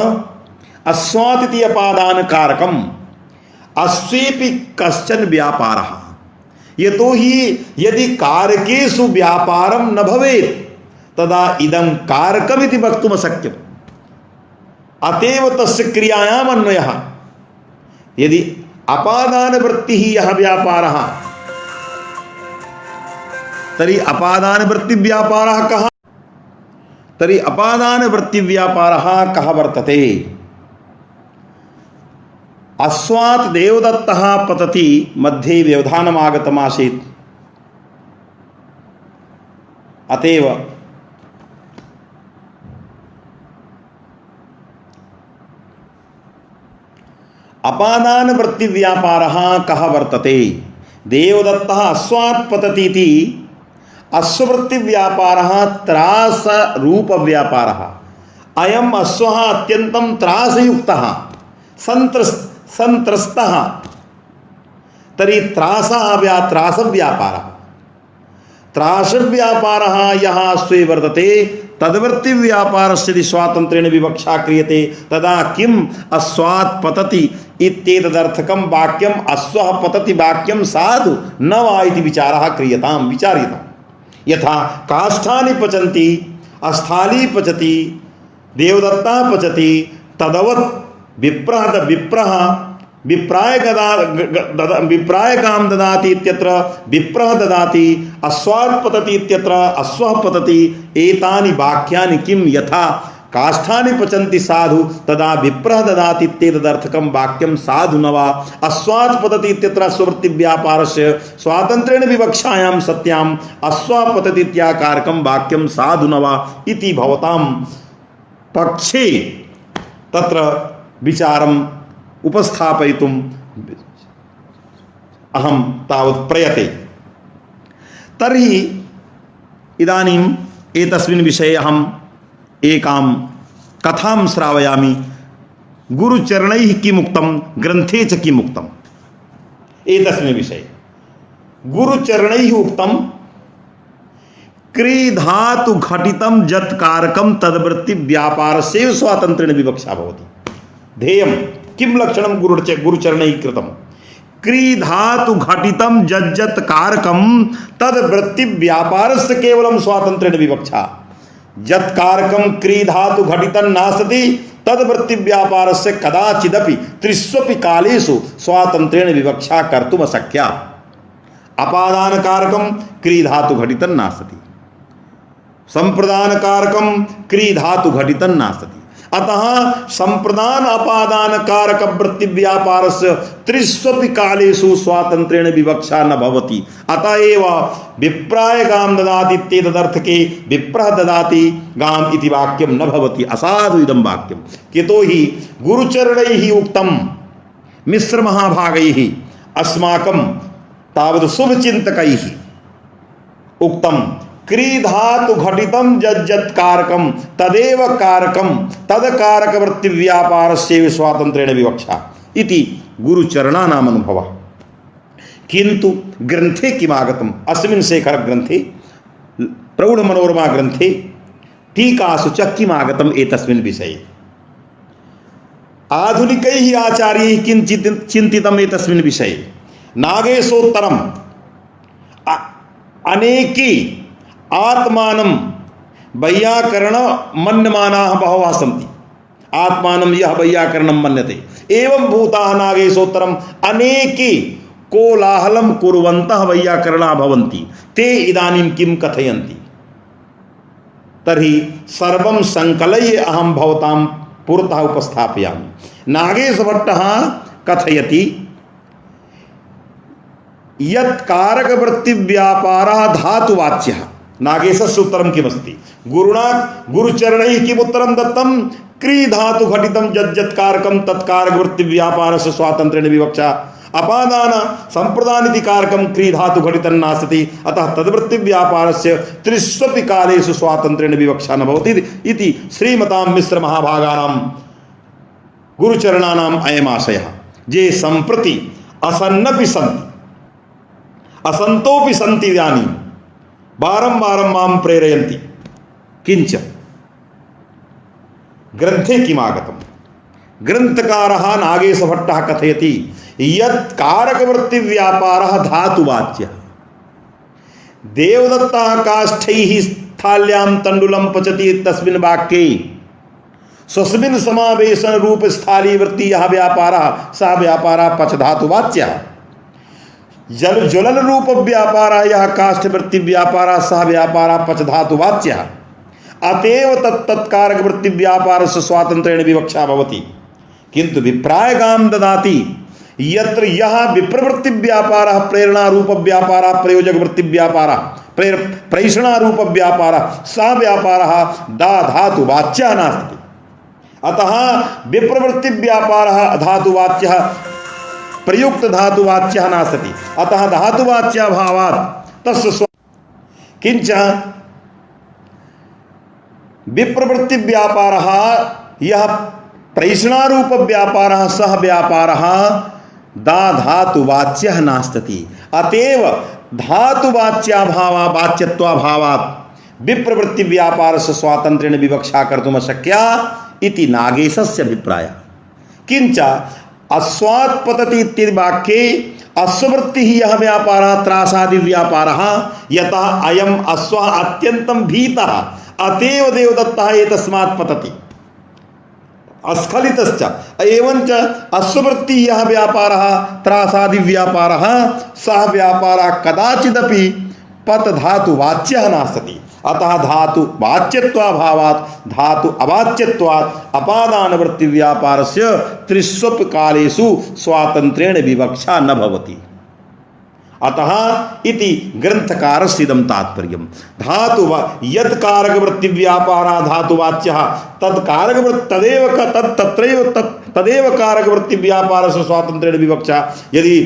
अस्वात् इति अपादान कारकम् अस्वेपि कश्चन व्यापारः यतो हि यदि कारकेषु व्यापारं न भवेत् तदा इदं कारकमिति वक्तुम् अशक्यम्। अतएव तस्य क्रियायाम् अन्वयः यदि अपादान वृत्तिः यः व्यापारः तर्हि अपादान वृत्ति व्यापारः कः तर्हि अपादान वृत्ति व्यापारः कः वर्तते। अस्वात् देवदत्तः पतति मध्ये व्यवधानम् आगतमासीत् अतएव अपादान वृत्ति व्यापारः कः वर्तते। देवदत्तः अस्वात् पतति इति अश्ववृत्ति व्यापारः त्रास रूप व्यापारः। अयम् अश्वः अत्यन्तं त्रासयुक्तः संत्रस्तः तर्हि त्रास व्यापारः त्रास व्यापारः यः अश्वे वर्तते तद्वृत्ति व्यापारस्य यदि स्वातंत्र्येण विवक्षा क्रियते तदा किम अस्वात् पतति इत्येतदर्थकं वाक्यम् अश्वः पतति वाक्यं साधु न वा इति विचारः क्रियताम् विचार्यताम्। यथा काष्ठानि पचन्ति अस्थाली पचति देवदत्ता पचति तदवत् विप्रः विप्रायकाम ददाति इत्यत्र विप्रः ददाति अस्वात् पतति इत्यत्र अश्वः पतति एतानि वाक्यानि किं यथा काष्ठानि पचन्ति साधु तदा विप्रः ददाति इत्येतदर्थकं वाक्यं साधु न वा अस्वात् पतति इत्यत्र अश्ववृत्ति व्यापारस्य स्वातंत्र्येण विवक्षायां सत्याम् अश्वः पतति इत्याकारकं वाक्यं साधु न वा इति भवतां पक्षे तत्र विचारम् उपस्थापयितुम् अहं तावत् प्रयते। तर्हि इदानीम् एतस्मिन् विषये अहम् एकां कथां श्रावयामि। गुरुचरणैः किमुक्तं ग्रन्थे च किमुक्तम्। एतस्मिन् विषये गुरुचरणैः उक्तं क्रीधातु घटितं यत् कारकं तद्वृत्ति व्यापारस्यैव स्वातंत्र्येण विवक्षा भवति। ध्येयं किं लक्षणं गुरुचरणैः कृतं क्रीधातु घटितं यत् कारकं तद्वृत्ति व्यापारस्य केवलं स्वातंत्र्येण विवक्षा। यत् कारकं क्रीधातु घटितं नास्ति तद्वृत्ति व्यापारस्य कदाचिदपि त्रिष्वपि कालेषु स्वातंत्र्येण विवक्षा कर्तुम् अशक्या। अपादान कारकं क्रीधातु घटितं नास्ति संप्रदान कारकं क्रीधातु घटितं नास्ति। अतः संप्रदान अपादान कारक वृत्ति व्यापारस्य त्रिष्वपि कालेषु स्वातंत्र्येण विवक्षा न भवति। अतएव विप्राय गां ददाति इत्येतदर्थके विप्रः ददाति गां इति वाक्यं न भवति। असाधु इदं वाक्यं। यतो हि गुरुचरणैः उक्तं मिश्र महाभागैः अस्माकं तावत् शुभचिन्तकैः उक्तं क्रीधातु घटितं यत् कारकं तदेव कारकं तद्कारक वृत्ति व्यापारस्य स्वातंत्र्येण विवक्षा इति गुरुचरणानाम् अनुभवः। किन्तु ग्रन्थे किमागतम् अस्मिन् शेखर ग्रन्थे प्रौढ मनोरमा ग्रन्थे टीकासु च किमागतम् एतस्मिन् विषये। आधुनिकैः आचार्यैः किं चिन्तितम् एतस्मिन् विषये। नागेशोत्तरम् अनेके आत्मानं वैयाकरण मन्यमानाः बहवः सन्ति। आत्मानं यः वैयाकरणं मन्यते एवं भूताः नागेशोत्तरम् अनेके कोलाहलं कुर्वन्तः वैयाकरणाः भवन्ति। ते इदानीं किं कथयन्ति। तर्हि सर्वं संकलय्य अहं भवतां पुरतः उपस्थापयामि। नागेशभट्टः कथयति यत् कारक वृत्ति व्यापारः धातुवाच्यः नागेशस्य उत्तरं किमस्ति गुरुणा गुरुचरणैः किमुत्तरं दत्तं क्री धातु घटितं यद्यत् कारकं तत्कारक वृत्ति व्यापारस्य स्वातन्त्र्येण विवक्षा अपादान संप्रदानिति कारकं क्री धातु घटितं नास्ति अतः तद्वृत्ति व्यापारस्य त्रिष्वपि कालेषु स्वातन्त्र्येण विवक्षा न भवति इति श्रीमतां मिश्र महाभागानां गुरुचरणानाम् अयमाशयः ये सम्प्रति असन्नपि सन्ति असन्तोपि सन्ति इदानीं बारं बारं मां प्रेरयन्ति किंच ग्रंथे किमागतम् ग्रंथकारः नागेशभट्टः कथयति यत् कारकवृत्ति व्यापारः धातुवाच्यः देवदत्तः काष्ठैः स्थाल्यां तण्डुलं पचति तस्मिन् वाक्ये स्वस्मिन् समावेशन रूप स्थाली वृत्ति यः व्यापारः सः व्यापारः पच धातुवाच्यः जल ज्वलन रूप व्यापारः यः काष्ठ वृत्ति व्यापारः सः व्यापारः पच धातुवाच्यः अतएव तत्कारक वृत्ति व्यापारस्य स्वातन्त्र्येण विवक्षा भवति किंतु विप्रायगाम ददाति यत्र यः विप्रवृत्ति व्यापारः प्रेरणा रूप व्यापारः प्रयोजक वृत्ति व्यापारः प्रेषणा रूप व्यापारः सः व्यापारः दा धातुवाच्यः नास्ति अतः विप्रवृत्ति व्यापारः धातुवाच्यः प्रयुक्त धातुवाच्यः नास्ति अतः धातुवाच्याभावात् तस्य किंच विप्रवृत्ति व्यापारः यः प्रेषणारूप व्यापारः सः व्यापारः दा धातुवाच्यः नास्ति अतएव धातुवाच्याभावात् वाच्यत्वाभावात् विप्रवृत्ति व्यापारस्य स्वातन्त्र्येण विवक्षा कर्तुम् अशक्या इति नागेशस्य अभिप्रायः किंच अस्वात् पतति इत्येतत् वाक्ये अश्ववृत्तिः यः व्यापारः त्रासादि व्यापारः यतः अयम् अश्वः अत्यन्तं भीतः अतएव देवदत्तः एतस्मात् पतति अस्खलितश्च एवञ्च अश्ववृत्तिः यः व्यापारः त्रासादि व्यापारः सः व्यापारः कदाचिदपि पत धातुवाच्यः नास्ति अतः धातु वाच्यत्वाभावात् धातु अवाच्यत्वात् अपादान वृत्ति व्यापारस्य त्रिष्वपि कालेषु स्वातन्त्र्येण विवक्षा न भवति अतः इति ग्रंथकारस्य इदं तात्पर्यं धातु यत् कारक वृत्ति व्यापारः धातुवाच्यः तत् कारक वृत्ति तदेव कारक वृत्ति व्यापारस्य स्वातन्त्र्येण विवक्षा यदि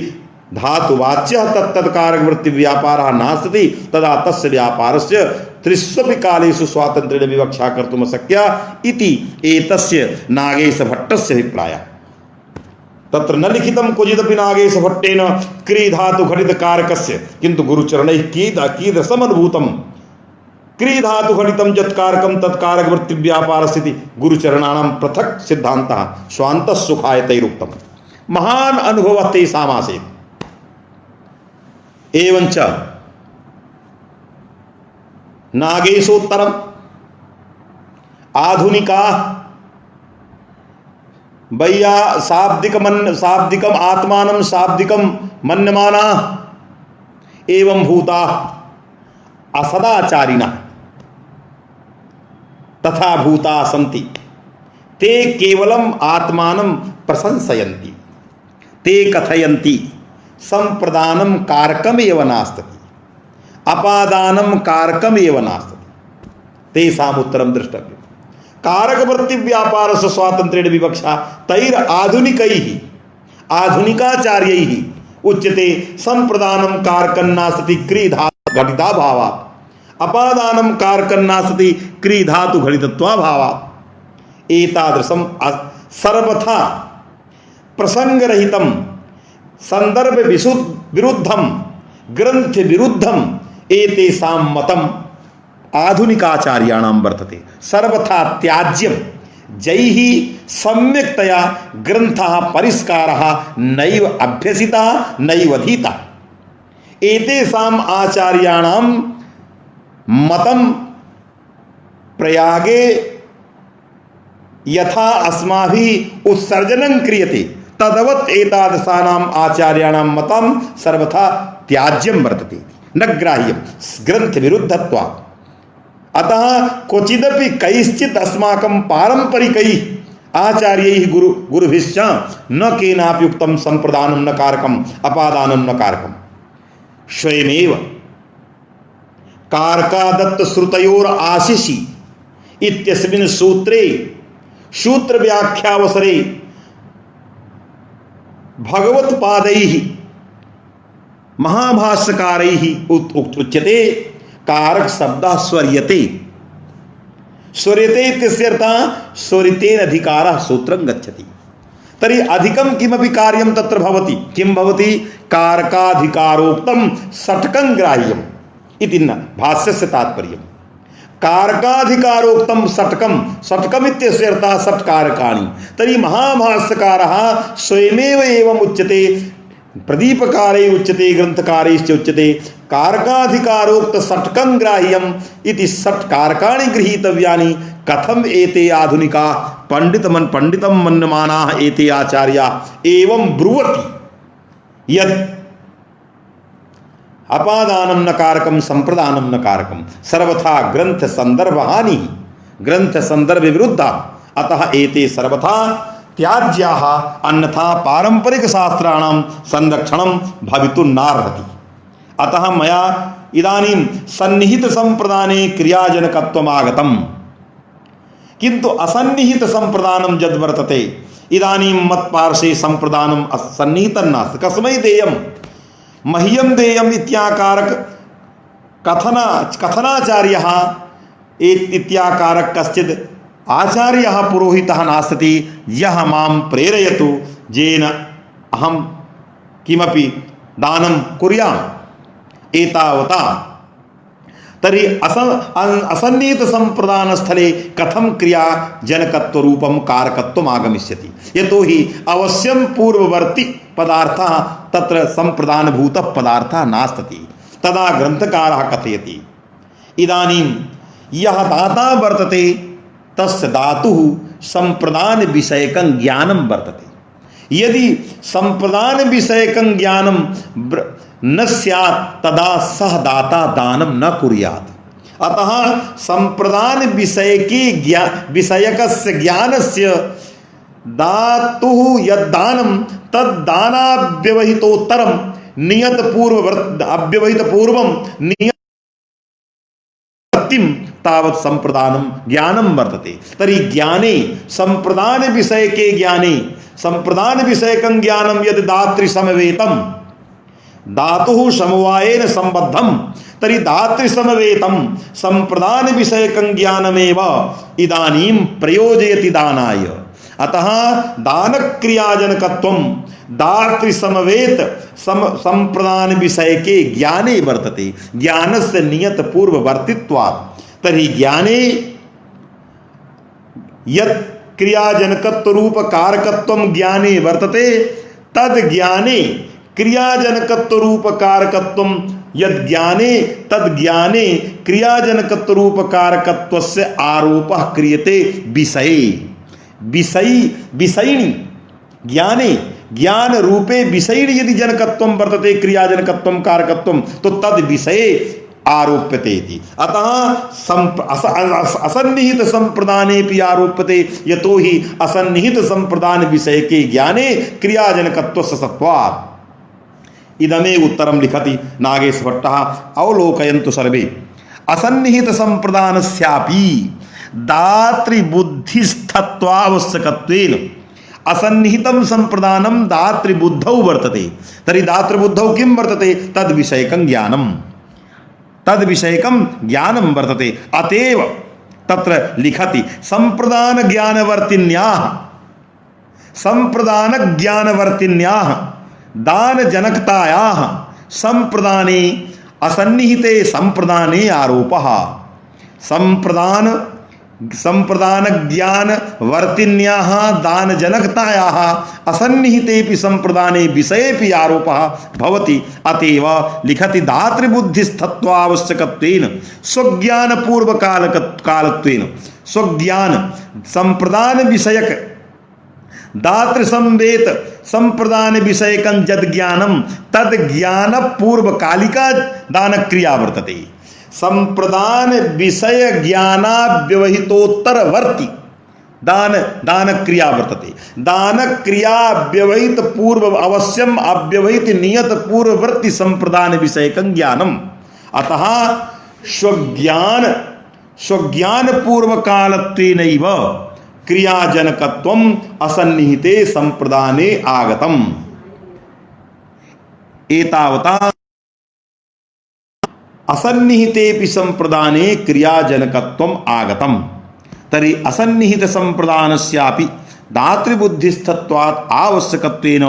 धातुवाच्यः तत्तत् कारक वृत्ति व्यापारः नास्ति तदा तस्य व्यापारस्य त्रिष्वपि कालेषु स्वातन्त्र्येण विवक्षा कर्तुम् अशक्या इति एतस्य नागेशभट्टस्य अभिप्रायः तत्र न लिखितं क्वचिदपि नागेशभट्टेन क्री धातु घटित कारकस्य किन्तु गुरुचरणैः कीदृशम् अनुभूतं क्री धातु घटितं यत् कारकं तत् कारक वृत्ति व्यापारस्य इति गुरुचरणानां पृथक् सिद्धान्तः स्वान्तः सुखायतैरुक्तं महान् अनुभवः तेषाम् आसीत् एवञ्च नागेशोत्तरम् आधुनिकाः वैया शाब्दिकम आत्मानं शाब्दिकं मन्यमानाः एवं भूताः असदाचारिणः तथा भूताः सन्ति ते केवलम् आत्मानं प्रशंसयन्ति ते कथयन्ति संप्रदानं कारकमेव नास्ति अपादानं कारकमेव नास्ति तेषाम् उत्तरं द्रष्टव्यम् कारक वृत्ति व्यापारस्य स्वातन्त्र्येण विवक्षा तैर आधुनिकैः आधुनिकाचार्यैः उच्यते संप्रदानं कारकं नास्ति क्री धातु घटिताभावात् अपादानं कारकं नास्ति क्री धातु घटितत्वाभावात् एतादृशं सर्वथा प्रसंगरहितं संदर्भ विरुद्धं ग्रंथ विरुद्धं एतेषां मतम् आधुनिकाचार्याणां वर्तते सर्वथा त्याज्यं जैः सम्यक्तया ग्रंथः परिष्कारः नैव अभ्यसितः नैव अधीतः एतेषाम् आचार्याणां मतं प्रयागे यथा अस्माभिः उत्सर्जनं क्रियते तदवत् एतादृशानाम् आचार्याणां मतं सर्वथा त्याज्यं वर्तते न ग्राह्यं ग्रंथ विरुद्धत्वात् अतः क्वचिदपि कैश्चित् अस्माकं पारंपरिकैः आचार्यैः गुरुभिश्च न केनापि उक्तं संप्रदानं न कारकम् अपादानं न कारकम् स्वयमेव कारकादत्त श्रुतयोर आशिषि इत्यस्मिन् सूत्रे सूत्र व्याख्यावसरे भगवत्पादैः महाभाष्यकारैः उच्यते कारक शब्दः स्वर्यते। स्वर्यते इत्यर्थः स्वरितेन अधिकारः सूत्रं गच्छति। तर्हि अधिकं किमपि कार्यं तत्र भवति। किं भवति? कारकाधिकारोक्तं षट्कं ग्राह्यम् इति न भाष्यस्य तात्पर्यम्। कारकाधिकारोक्तं षट्कं, षट्कम् इत्यस्य अर्थः षट् कारकाणि। तर्हि महाभाष्यकारः स्वयमेव एवम् उच्यते, प्रदीपकारे उच्यते, ग्रंथकारेश्च उच्यते कारकाधिकारोक्त षट्कं ग्राह्यम् इति षट् कारकाणि गृहीतव्यानि। कथम एते आधुनिका पंडितं मन्यमानाः एते आचार्याः एवं ब्रुवति यत् अपादानं न कारकं संप्रदानं न कारकं सर्वथा ग्रंथ संदर्भ हानि ग्रंथ संदर्भ विरुद्धा। अतः एते सर्वथा त्याज्याः अन्यथा पारंपरिक शास्त्राणां संरक्षणं भवितुं नार्हति। अतः मया इदानीं सन्निहित संप्रदाने क्रियाजनकत्वम् आगतम्, किन्तु असन्निहित संप्रदानं यद् वर्तते इदानीं मत्पार्श्वे संप्रदानम् असन्निहितं नास्ति। कस्मै देयम्? मह्यं देयम् इत्याकारक कथनाचार्यः इत्याकारक कश्चित् आचार्यः पुरोहितः नास्ति यः मां प्रेरयतु येन अहं किमपि दानं कुर्याम् एतावता। तर्हि असन्निहित संप्रदान स्थले कथम क्रिया जनकत्व रूपम कारकत्वम आगमिष्यति। यतोहि अवश्यं पूर्ववर्ती पदार्थः तत्र संप्रदान भूत पदार्थः नास्ति। तदा ग्रंथकारः कथयति इदानीं यः दाता वर्तते तस्य धातुः संप्रदान विषयकं ज्ञानं वर्तते। यदि संप्रदान विषयकं ज्ञानं न स्यात् तदा सह दाता दानं न कुर्यात्। अतः संप्रदान विषयकस्य ज्ञानस्य दातुः यद्दानं तद्दानाव्यवहितोत्तरं नियत पूर्वं नियतिं तावत् संप्रदानं ज्ञानं वर्तते। तर्हि ज्ञाने संप्रदान विषयके ज्ञाने संप्रदान विषयकं ज्ञानं यद् दातृसमवेतं धातुः समवायेन संबद्धं तर्हि दातृसमवेतं संप्रदान विषयकं ज्ञानमेव इदानीं प्रयोजयति दानाय। अतः दानक्रियाजनकत्वं दातृसमवेत संप्रदान विषयके ज्ञाने वर्तते ज्ञानस्य नियत पूर्ववर्तित्वात्। तर्हि ज्ञाने यत् क्रियाजनकत्व रूप कारकत्वं ज्ञाने वर्तते तद् ज्ञाने क्रियाजनकत्व रूप कारकत्वं यद् ज्ञाने तद् ज्ञाने क्रियाजनकत्व रूप कारकत्वस्य आरोपः क्रियते विषयिणी ज्ञाने ज्ञान रूपे विषयिणी यदि जनकत्वं वर्तते क्रियाजनकत्वं कारकत्वं तो तद् विषये आरोप्यते इति। अतः असन्निहित संप्रदानेपि आरोप्यते यतोहि असन्निहित संप्रदान विषयके ज्ञाने क्रियाजनकत्वस्य सत्वात्। इदमेव उत्तरं लिखति नागेशभट्टः। अवलोकयन्तु सर्वे। असन्निहित संप्रदानस्यापि दातृबुद्धिस्थत्वावश्यकत्वेन असन्निहितं संप्रदानं दातृबुद्धौ वर्तते। तर्हि दातृबुद्धौ किं वर्तते? तद्विषयकं ज्ञानं वर्तते। अतएव तत्र लिखति संप्रदान ज्ञानवर्तिन्याः दान जनकतायाः संप्रदाने असन्निहिते संप्रदाने आरोपः। संप्रदान ज्ञान वर्तिन्याः दान जनकतायाः असन्निहितेपि संप्रदाने विषयेपि आरोपः भवति। अतएव लिखति दातृबुद्धिस्थत्वावश्यकत्वेन स्वज्ञान पूर्वकालत्वेन स्वज्ञान संप्रदान विषयक दातृसंवेत संप्रदान विषयकं यद् ज्ञानं तद् ज्ञान पूर्वकालिका दान क्रिया वर्तते। संप्रदान विषय ज्ञानाव्यवहितोत्तरवर्ती दान दान क्रिया वर्तते। दान क्रिया व्यवहित पूर्व अवश्यम अव्यवहित नियत पूर्ववर्ती संप्रदान विषयकं ज्ञानम। अतः स्वज्ञान पूर्व कालत्वेनैव क्रियाजनकत्वम असन्निहिते संप्रदाने आगतम। एतावता असन्निहितेपि संप्रदाने क्रियाजनकत्वम आगतम। तर्हि असन्निहित संप्रदानस्यापि दातृबुद्धिस्थत्वात् आवश्यकत्वेन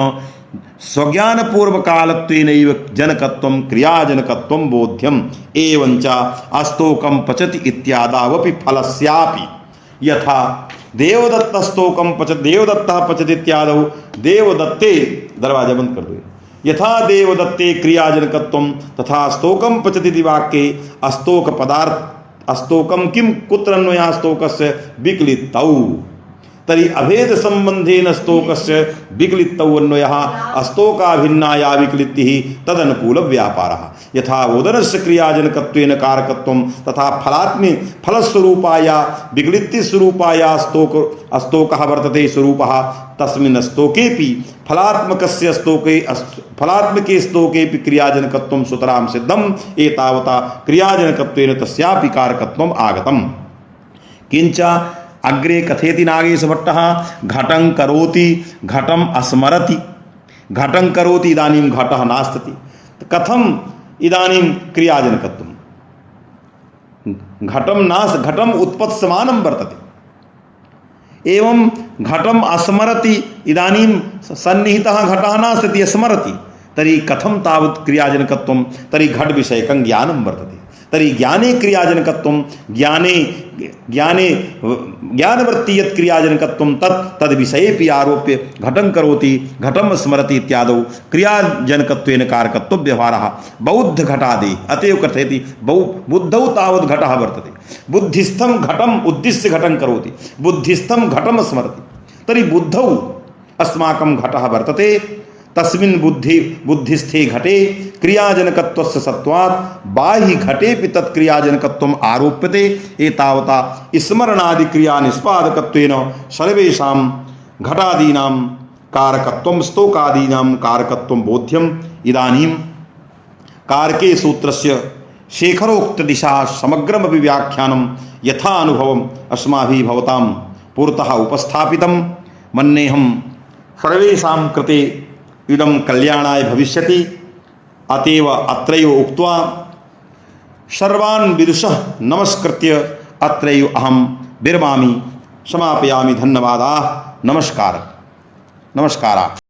स्वज्ञानपूर्वकालत्वेनैव जनकत्वं क्रियाजनकत्वं बोध्यम्। एवञ्च अस्तोकं पचति इत्यादावपि फलस्यापि यथा देवदत्तस्तोकं पचति देवदत्तः पचति इत्यादौ देवदत्ते दरवाजा बंद कर दो। यथा देवदत्ते क्रियाजनकत्वं तथा स्तोकं पचति इति वाक्ये अस्तोक पदार्थ अस्तोकं किं कुत्र अन्वयः स्तोकस्य विक्लितौ। तर्हि अभेद संबंधेन स्तोकस्य विक्लितौ अन्वयः अस्तोकाभिन्नाया विक्लितिः तदनुकूल व्यापारः। यथा ओदनस्य क्रियाजनकत्वेन कारकत्वं तथा फलात्मे फलस्वरूपाया विक्लितिस्वरूपाया स्तोकः वर्तते स्वरूपः। तस्मिन् स्तोकेऽपि फलात्मकस्य फलात्मके स्तोकेऽपि क्रियाजनकत्वं सुतरां सिद्धम्। एतावता क्रियाजनकत्वेन तस्यापि कारकत्वम् आगतम्। किंच अग्रे कथयति नागेशभट्टः घटं करोति घटम अस्मरति। घटं करोति इदानीं घटः नास्ति कथम इदानीं क्रियाजनकत्वं घटम उत्पत्समानं वर्तते। एवं घटम अस्मरति इदानीं सन्निहितः घटः नास्ति स्मरति। तर्हि कथं तावत् क्रियाजनकत्वं। तर्हि घट विषयकं ज्ञानं वर्तते। तर्हि ज्ञाने क्रियाजनकत्वं ज्ञाने ज्ञानवृत्ति यत् क्रियाजनकत्वं तद् विषयेपि आरोप्य घटं करोति घटं स्मरति इत्यादौ क्रियाजनकत्वेन कारकत्व व्यवहारः बौद्ध घटादि। अतएव कथयति बुद्धौ तावत् घटः वर्तते। बुद्धिस्थं घटम् उद्दिश्य घटं करोति बुद्धिस्थं घटं स्मरति। तर्हि बुद्धौ अस्माकं घटः वर्तते। तस्मिन् बुद्धिस्थे घटे क्रियाजनकत्वस्य सत्वात् बाह्य घटेपि तत्क्रियाजनकत्वम् आरोप्यते। एतावता स्मरणादि क्रिया निष्पादकत्वेन सर्वेषां घटादीनां कारकत्वं स्तोकादीनां कारकत्वं बोध्यम्। इदानीं कारके सूत्रस्य शेखरोक्तदिशा समग्रमपि व्याख्यानं यथा अनुभवम् अस्माभिः भवतां पुरतः उपस्थापितं। मन्येऽहं सर्वेषां कृते इदं कल्याणाय भविष्यति। अतएव अत्रैव उक्त्वा सर्वान् विदुषः नमस्कृत्य अत्रैव अहं विरमामि समापयामि। धन्यवादाः। नमस्कार।